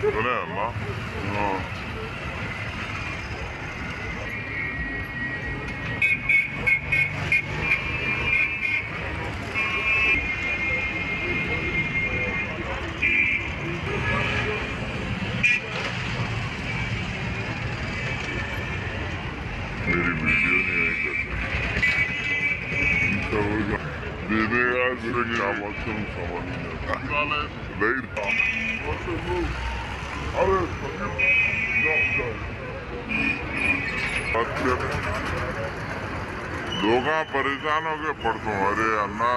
그래 엄마? मेरी वीडियो नहीं आई लोग परेशान हो गए पढ़तो अरे अन्ना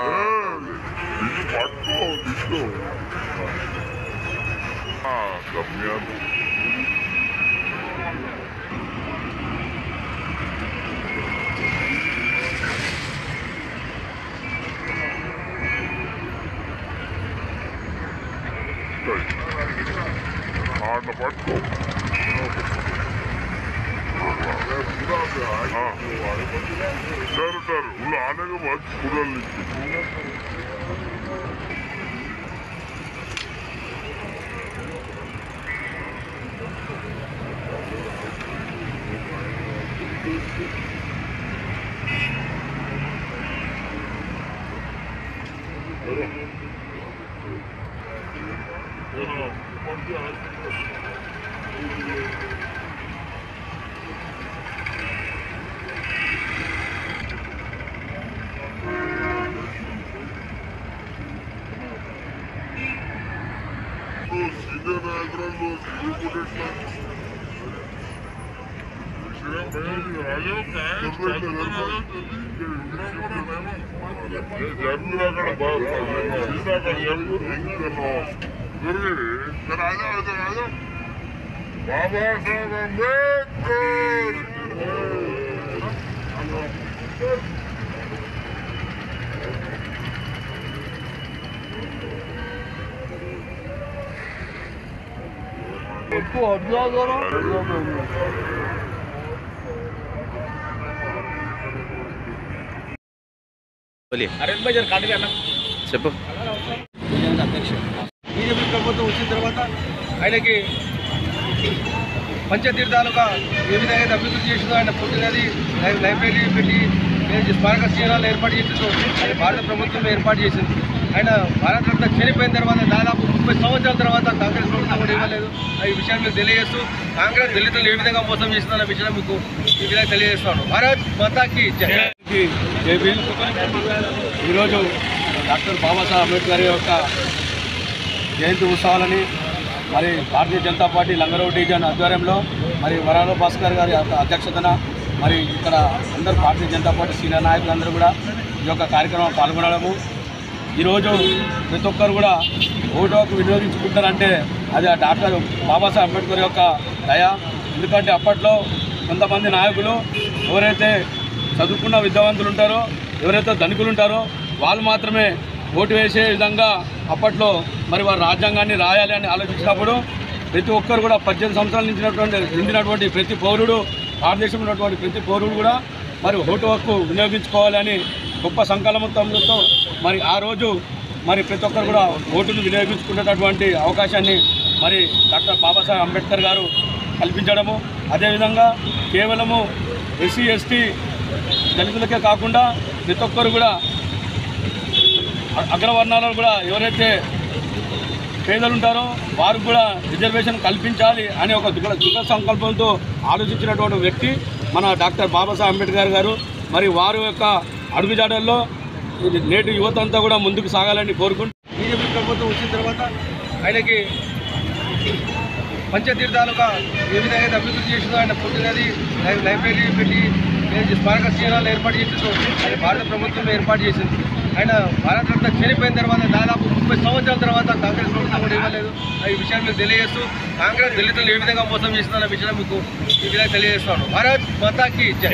पढ़तो दिखो हाँ कमियां हाँ न पढ़तो हाँ डर उन्हें आने के बाद पूरा बाबा साहब अम्बेडकर అరే భాయ్ జర కాండి అన్న చెప్పు అధ్యక్ష బీజేపీ ప్రభుత్వం వచ్చిన తర్వాత ఆయనకి పంచతీర్థాలుగా ఏ విధంగా అభివృద్ధి చేసిందో ఆయన పుట్టినది లైబ్రరీ పెట్టి స్మారక చిహ్నాలు ఏర్పాటు చేసిందో అది భారత ప్రభుత్వం ఏర్పాటు చేసింది. ఆయన భారతరత్న చనిపోయిన తర్వాత దాదాపు 30 సంవత్సరాల తర్వాత కాంగ్రెస్ ప్రభుత్వం కూడా ఇవ్వలేదు. ఈ విషయాన్ని మీకు తెలియజేస్తూ కాంగ్రెస్ దళితులు ఏ విధంగా మోసం చేస్తుందన్న విషయం మీకు ఈ విధంగా తెలియజేస్తున్నాను. భారత్ మాతాకి జై భీమ్. ఈరోజు డాక్టర్ బాబాసాహెబ్ అంబేద్కర్ యొక్క జయంతి ఉత్సవాలని మరి భారతీయ జనతా పార్టీ లంగరౌ డివిజన్ ఆధ్వర్యంలో మరి వరాల భాస్కర్ గారి అధ్యక్షతన మరి ఇక్కడ అందరూ భారతీయ జనతా పార్టీ సీనియర్ నాయకులందరూ కూడా ఈ యొక్క కార్యక్రమం పాల్గొనడము. ఈరోజు ప్రతి ఒక్కరు కూడా ఓటు హక్కు వినియోగించుకుంటారంటే అది ఆ డాక్టర్ బాబాసాహెబ్ అంబేద్కర్ యొక్క దయ. ఎందుకంటే అప్పట్లో కొంతమంది నాయకులు ఎవరైతే చదువుకున్న విద్యావంతులు ఉంటారో ఎవరైతే ధనికులు ఉంటారో వాళ్ళు మాత్రమే ఓటు వేసే విధంగా అప్పట్లో మరి వారు రాజ్యాంగాన్ని రాయాలి అని ఆలోచించినప్పుడు ప్రతి ఒక్కరు కూడా 18 సంవత్సరాల నిండినటువంటి ప్రతి పౌరుడు భారతదేశంలో ఉన్నటువంటి ప్రతి పౌరుడు కూడా మరి ఓటు హక్కు వినియోగించుకోవాలని గొప్ప సంకల్పంతో మరి ఆ రోజు మరి ప్రతి ఒక్కరు కూడా ఓటును వినియోగించుకునేటటువంటి అవకాశాన్ని మరి డాక్టర్ బాబాసాహెబ్ అంబేద్కర్ గారు కల్పించడము. అదేవిధంగా కేవలము ఎస్సీ ఎస్టీ దళితులకే కాకుండా ప్రతి ఒక్కరు కూడా అగ్రవర్ణాలను కూడా ఎవరైతే పేదలు ఉంటారో వారికి కూడా రిజర్వేషన్ కల్పించాలి అనే ఒక దృఢ సంకల్పంతో ఆలోచించినటువంటి వ్యక్తి మన డాక్టర్ బాబాసాహెబ్ అంబేద్కర్ గారు. మరి వారి యొక్క అడుగుజాడల్లో నేటి యువత అంతా కూడా ముందుకు సాగాలని కోరుకుంటూ బీజేపీ ప్రభుత్వం వచ్చిన తర్వాత ఆయనకి పంచతీర్థాలుగా ఏ విధంగా అభివృద్ధి చేసిందో ఆయన పుట్టినది లైబ్రరీ పెట్టి స్మారక చిహ్నాలు ఏర్పాటు చేసిందో అది భారత ప్రభుత్వం ఏర్పాటు చేసింది. ఆయన భారతరత్న చనిపోయిన తర్వాత దాదాపు 30 సంవత్సరాల తర్వాత కాంగ్రెస్ ప్రభుత్వం కూడా ఇవ్వలేదు. ఈ విషయాన్ని మీకు తెలియజేస్తూ కాంగ్రెస్ దళితులు ఏ విధంగా మోసం చేస్తుందన్న విషయం మీకు ఈ విధంగా తెలియజేస్తున్నాను. భారత్ మాతాకి జై.